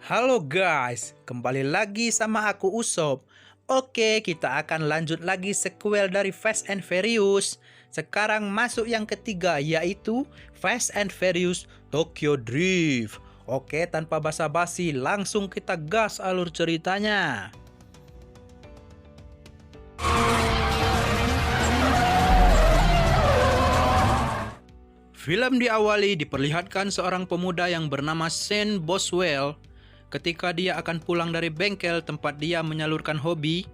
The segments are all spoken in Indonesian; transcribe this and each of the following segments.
Halo guys, kembali lagi sama aku Usop. Oke, kita akan lanjut lagi sequel dari Fast and Furious. Sekarang masuk yang ketiga, yaitu Fast and Furious Tokyo Drift. Oke, tanpa basa-basi, langsung kita gas alur ceritanya. Film diawali diperlihatkan seorang pemuda yang bernama Shane Boswell. Ketika dia akan pulang dari bengkel tempat dia menyalurkan hobi,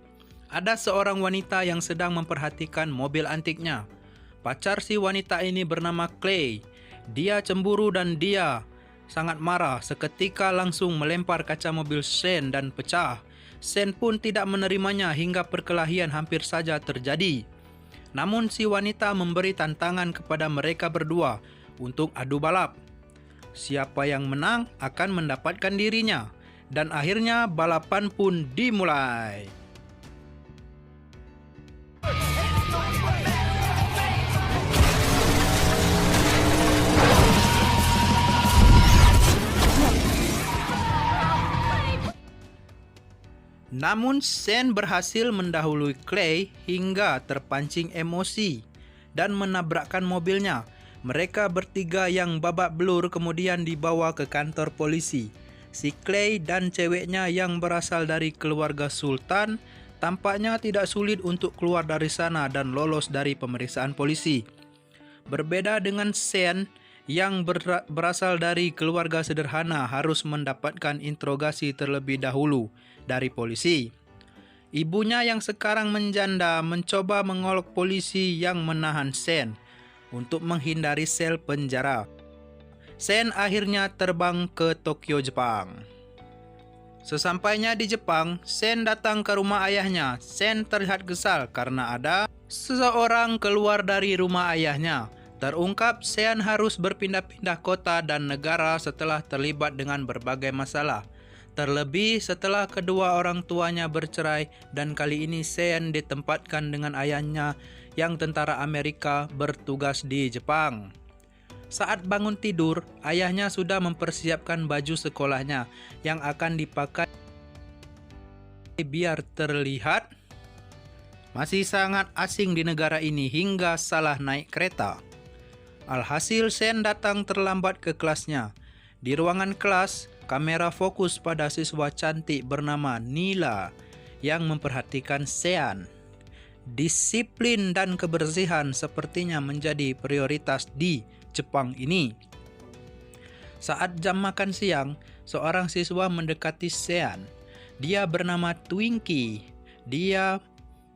ada seorang wanita yang sedang memperhatikan mobil antiknya. Pacar si wanita ini bernama Clay. Dia cemburu dan dia sangat marah, seketika langsung melempar kaca mobil Shane dan pecah. Shane pun tidak menerimanya hingga perkelahian hampir saja terjadi. Namun si wanita memberi tantangan kepada mereka berdua untuk adu balap. Siapa yang menang akan mendapatkan dirinya, dan akhirnya balapan pun dimulai. Namun Shane berhasil mendahului Clay hingga terpancing emosi dan menabrakkan mobilnya. Mereka bertiga yang babak belur kemudian dibawa ke kantor polisi. Si Clay dan ceweknya yang berasal dari keluarga sultan tampaknya tidak sulit untuk keluar dari sana dan lolos dari pemeriksaan polisi. Berbeda dengan Shane yang berasal dari keluarga sederhana harus mendapatkan interogasi terlebih dahulu dari polisi. Ibunya yang sekarang menjanda mencoba mengolok polisi yang menahan Shane untuk menghindari sel penjara. Shane akhirnya terbang ke Tokyo, Jepang. Sesampainya di Jepang, Shane datang ke rumah ayahnya. Shane terlihat kesal karena ada seseorang keluar dari rumah ayahnya. Terungkap Shane harus berpindah-pindah kota dan negara setelah terlibat dengan berbagai masalah. Terlebih setelah kedua orang tuanya bercerai dan kali ini Shane ditempatkan dengan ayahnya yang tentara Amerika bertugas di Jepang. Saat bangun tidur, ayahnya sudah mempersiapkan baju sekolahnya yang akan dipakai biar terlihat masih sangat asing di negara ini hingga salah naik kereta. Alhasil Shane datang terlambat ke kelasnya. Di ruangan kelas, kamera fokus pada siswa cantik bernama Nila yang memperhatikan Shane. Disiplin dan kebersihan sepertinya menjadi prioritas di Jepang ini. Saat jam makan siang, seorang siswa mendekati Shane. Dia bernama Twinkie. Dia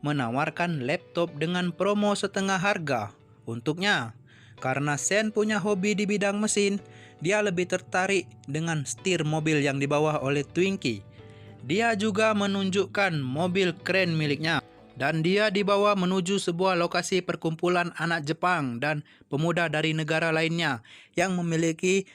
menawarkan laptop dengan promo setengah harga untuknya. Karena Shane punya hobi di bidang mesin, dia lebih tertarik dengan setir mobil yang dibawa oleh Twinkie. Dia juga menunjukkan mobil keren miliknya. Dan dia dibawa menuju sebuah lokasi perkumpulan anak Jepang dan pemuda dari negara lainnya yang memiliki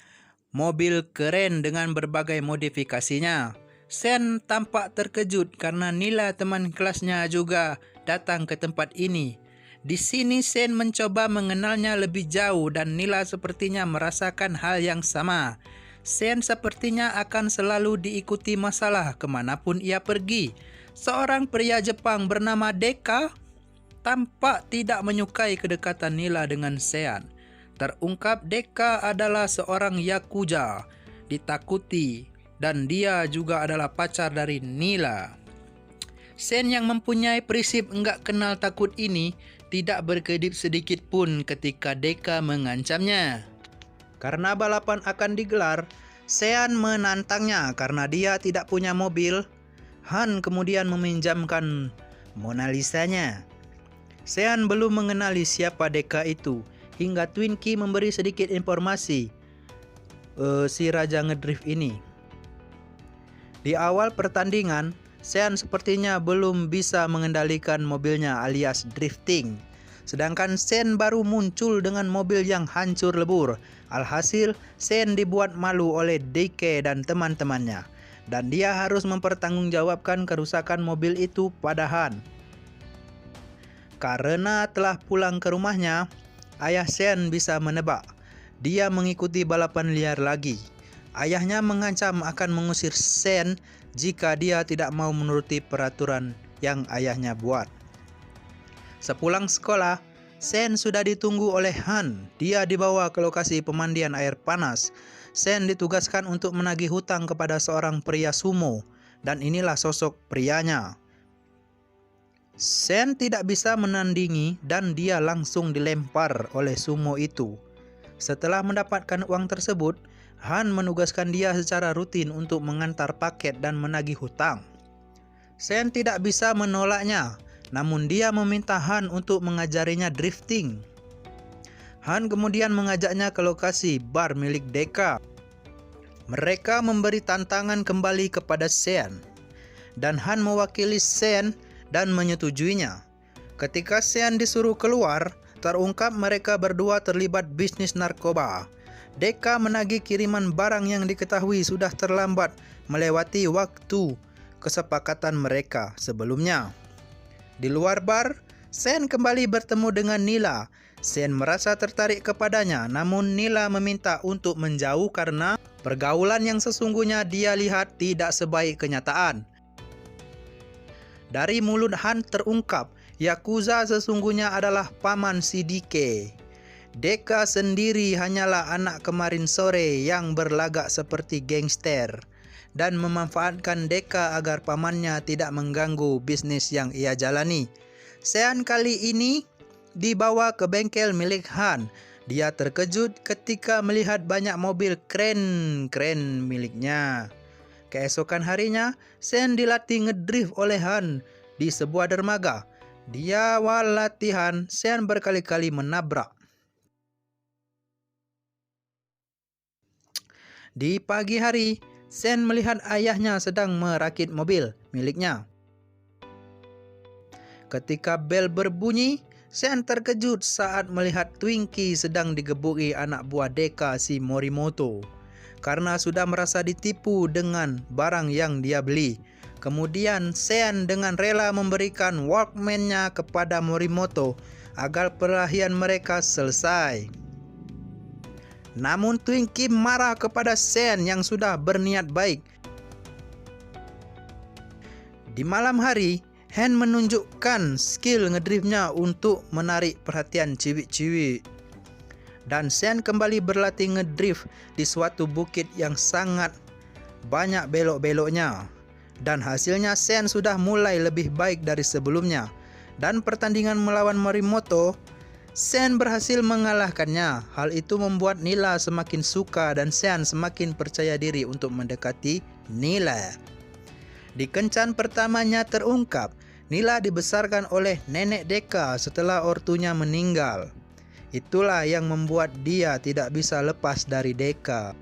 mobil keren dengan berbagai modifikasinya. Shane tampak terkejut karena Nila teman kelasnya juga datang ke tempat ini. Di sini Shane mencoba mengenalnya lebih jauh dan Nila sepertinya merasakan hal yang sama. Shane sepertinya akan selalu diikuti masalah kemanapun ia pergi. Seorang pria Jepang bernama Deka tampak tidak menyukai kedekatan Nila dengan Shane. Terungkap Deka adalah seorang yakuza, ditakuti, dan dia juga adalah pacar dari Nila. Shane yang mempunyai prinsip enggak kenal takut ini tidak berkedip sedikit pun ketika Deka mengancamnya. Karena balapan akan digelar, Shane menantangnya karena dia tidak punya mobil. Han kemudian meminjamkan Mona Lisa-nya. Shane belum mengenali siapa Deka itu hingga Twinkie memberi sedikit informasi si raja ngedrift ini. Di awal pertandingan, Shane sepertinya belum bisa mengendalikan mobilnya alias drifting. Sedangkan Shane baru muncul dengan mobil yang hancur lebur. Alhasil, Shane dibuat malu oleh Deke dan teman-temannya. Dan dia harus mempertanggungjawabkan kerusakan mobil itu pada Han. Karena telah pulang ke rumahnya, ayah Shane bisa menebak. Dia mengikuti balapan liar lagi. Ayahnya mengancam akan mengusir Sen jika dia tidak mau menuruti peraturan yang ayahnya buat. Sepulang sekolah, Sen sudah ditunggu oleh Han. Dia dibawa ke lokasi pemandian air panas. Sen ditugaskan untuk menagih hutang kepada seorang pria sumo, dan inilah sosok prianya. Sen tidak bisa menandingi dan dia langsung dilempar oleh sumo itu. Setelah mendapatkan uang tersebut, Han menugaskan dia secara rutin untuk mengantar paket dan menagih hutang. Sen tidak bisa menolaknya, namun dia meminta Han untuk mengajarinya drifting. Han kemudian mengajaknya ke lokasi bar milik Deka. Mereka memberi tantangan kembali kepada Sen, dan Han mewakili Sen dan menyetujuinya. Ketika Sen disuruh keluar, terungkap mereka berdua terlibat bisnis narkoba. Deka menagih kiriman barang yang diketahui sudah terlambat melewati waktu kesepakatan mereka sebelumnya. Di luar bar, Sen kembali bertemu dengan Nila. Sen merasa tertarik kepadanya, namun Nila meminta untuk menjauh karena pergaulan yang sesungguhnya dia lihat tidak sebaik kenyataan. Dari mulut Han terungkap, Yakuza sesungguhnya adalah paman si Dike. Deka sendiri hanyalah anak kemarin sore yang berlagak seperti gangster dan memanfaatkan Deka agar pamannya tidak mengganggu bisnis yang ia jalani. Sen kali ini dibawa ke bengkel milik Han. Dia terkejut ketika melihat banyak mobil keren miliknya. Keesokan harinya, Sen dilatih ngedrift oleh Han di sebuah dermaga. Di awal latihan, Sen berkali-kali menabrak. Di pagi hari, Sen melihat ayahnya sedang merakit mobil miliknya. Ketika bel berbunyi, Sen terkejut saat melihat Twinkie sedang digebuki anak buah Deka si Morimoto karena sudah merasa ditipu dengan barang yang dia beli. Kemudian Sen dengan rela memberikan Walkman-nya kepada Morimoto agar perkelahian mereka selesai. Namun Twinkie marah kepada Sen yang sudah berniat baik. Di malam hari, Han menunjukkan skill ngedriftnya untuk menarik perhatian ciwik-ciwik. Dan Sen kembali berlatih ngedrift di suatu bukit yang sangat banyak belok-beloknya. Dan hasilnya Sen sudah mulai lebih baik dari sebelumnya. Dan pertandingan melawan Morimoto, Sen berhasil mengalahkannya. Hal itu membuat Nila semakin suka dan Sen semakin percaya diri untuk mendekati Nila. Di kencan pertamanya terungkap, Nila dibesarkan oleh nenek Deka setelah ortunya meninggal. Itulah yang membuat dia tidak bisa lepas dari Deka.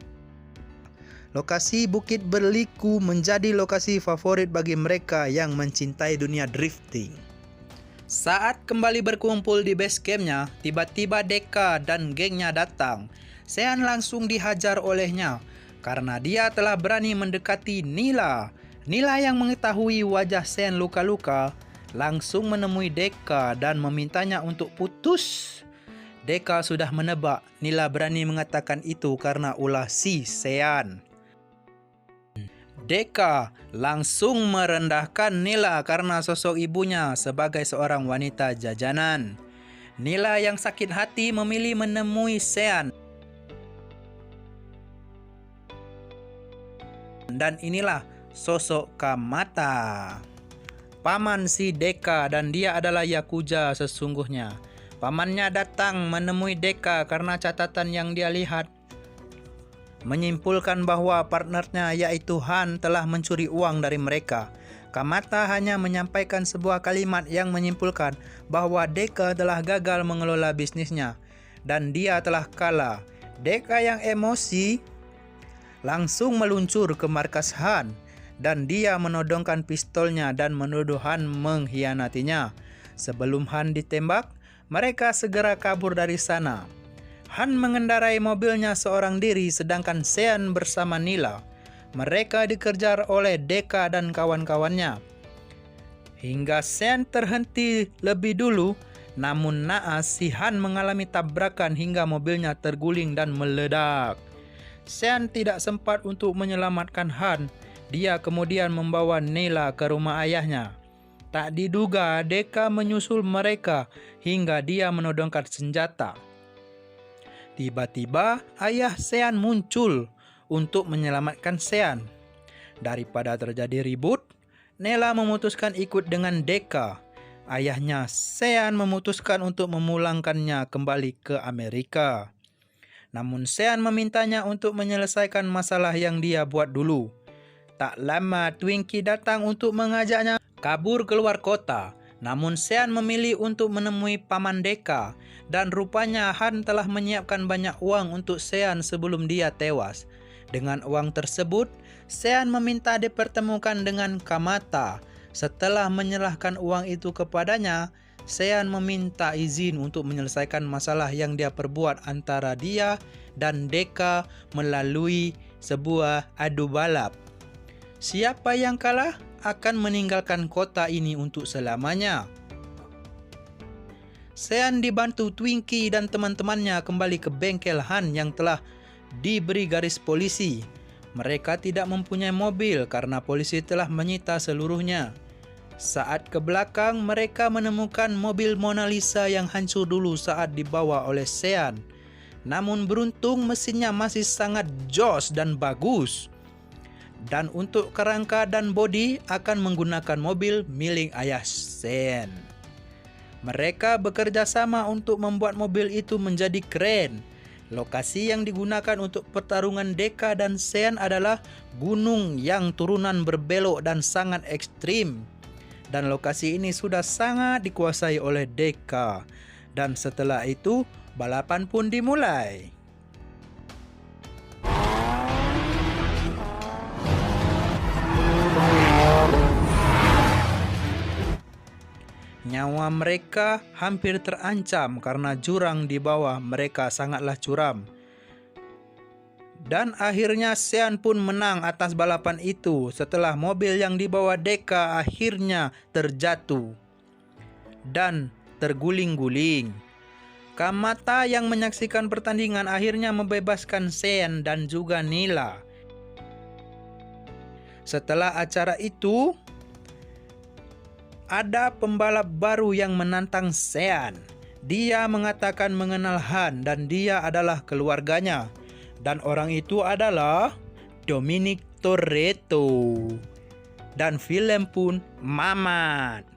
Lokasi Bukit Berliku menjadi lokasi favorit bagi mereka yang mencintai dunia drifting. Saat kembali berkumpul di base campnya, tiba-tiba Deka dan gengnya datang. Sen langsung dihajar olehnya karena dia telah berani mendekati Nila. Nila yang mengetahui wajah Sen luka-luka langsung menemui Deka dan memintanya untuk putus. Deka sudah menebak Nila berani mengatakan itu karena ulah si Sen. Deka langsung merendahkan Nila karena sosok ibunya sebagai seorang wanita jajanan. Nila yang sakit hati memilih menemui Sen. Dan inilah sosok Kamata, paman si Deka, dan dia adalah Yakuza sesungguhnya. Pamannya datang menemui Deka karena catatan yang dia lihat menyimpulkan bahwa partnernya yaitu Han telah mencuri uang dari mereka. Kamata hanya menyampaikan sebuah kalimat yang menyimpulkan bahwa Deka telah gagal mengelola bisnisnya dan dia telah kalah. Deka yang emosi langsung meluncur ke markas Han dan dia menodongkan pistolnya dan menuduh Han mengkhianatinya. Sebelum Han ditembak, mereka segera kabur dari sana. Han mengendarai mobilnya seorang diri sedangkan Sen bersama Nila. Mereka dikejar oleh Deka dan kawan-kawannya. Hingga Sen terhenti lebih dulu, namun naas si Han mengalami tabrakan hingga mobilnya terguling dan meledak. Sean tidak sempat untuk menyelamatkan Han. Dia kemudian membawa Nela ke rumah ayahnya. Tak diduga, Deka menyusul mereka hingga dia menodongkan senjata. Tiba-tiba, ayah Sean muncul untuk menyelamatkan Sean. Daripada terjadi ribut, Nela memutuskan ikut dengan Deka. Ayahnya Sean memutuskan untuk memulangkannya kembali ke Amerika. Namun Sean memintanya untuk menyelesaikan masalah yang dia buat dulu. Tak lama Twinkie datang untuk mengajaknya kabur keluar kota. Namun Sean memilih untuk menemui paman Deka. Dan rupanya Han telah menyiapkan banyak uang untuk Sean sebelum dia tewas. Dengan uang tersebut, Sean meminta dipertemukan dengan Kamata. Setelah menyerahkan uang itu kepadanya, Sean meminta izin untuk menyelesaikan masalah yang dia perbuat antara dia dan Deka melalui sebuah adu balap. Siapa yang kalah akan meninggalkan kota ini untuk selamanya. Sean dibantu Twinkie dan teman-temannya kembali ke bengkel Han yang telah diberi garis polisi. Mereka tidak mempunyai mobil karena polisi telah menyita seluruhnya. Saat ke belakang, mereka menemukan mobil Mona Lisa yang hancur dulu saat dibawa oleh Sean. Namun beruntung mesinnya masih sangat jos dan bagus. Dan untuk kerangka dan bodi akan menggunakan mobil milik ayah Sean. Mereka bekerja sama untuk membuat mobil itu menjadi keren. Lokasi yang digunakan untuk pertarungan Deka dan Sean adalah gunung yang turunan berbelok dan sangat ekstrim. Dan lokasi ini sudah sangat dikuasai oleh Deka. Dan setelah itu, balapan pun dimulai. Nyawa mereka hampir terancam karena jurang di bawah mereka sangatlah curam. Dan akhirnya Sean pun menang atas balapan itu setelah mobil yang dibawa Deka akhirnya terjatuh dan terguling-guling. Kamata yang menyaksikan pertandingan akhirnya membebaskan Sean dan juga Nela. Setelah acara itu, ada pembalap baru yang menantang Sean. Dia mengatakan mengenal Han dan dia adalah keluarganya. Dan orang itu adalah Dominic Toretto. Dan film pun Mamat.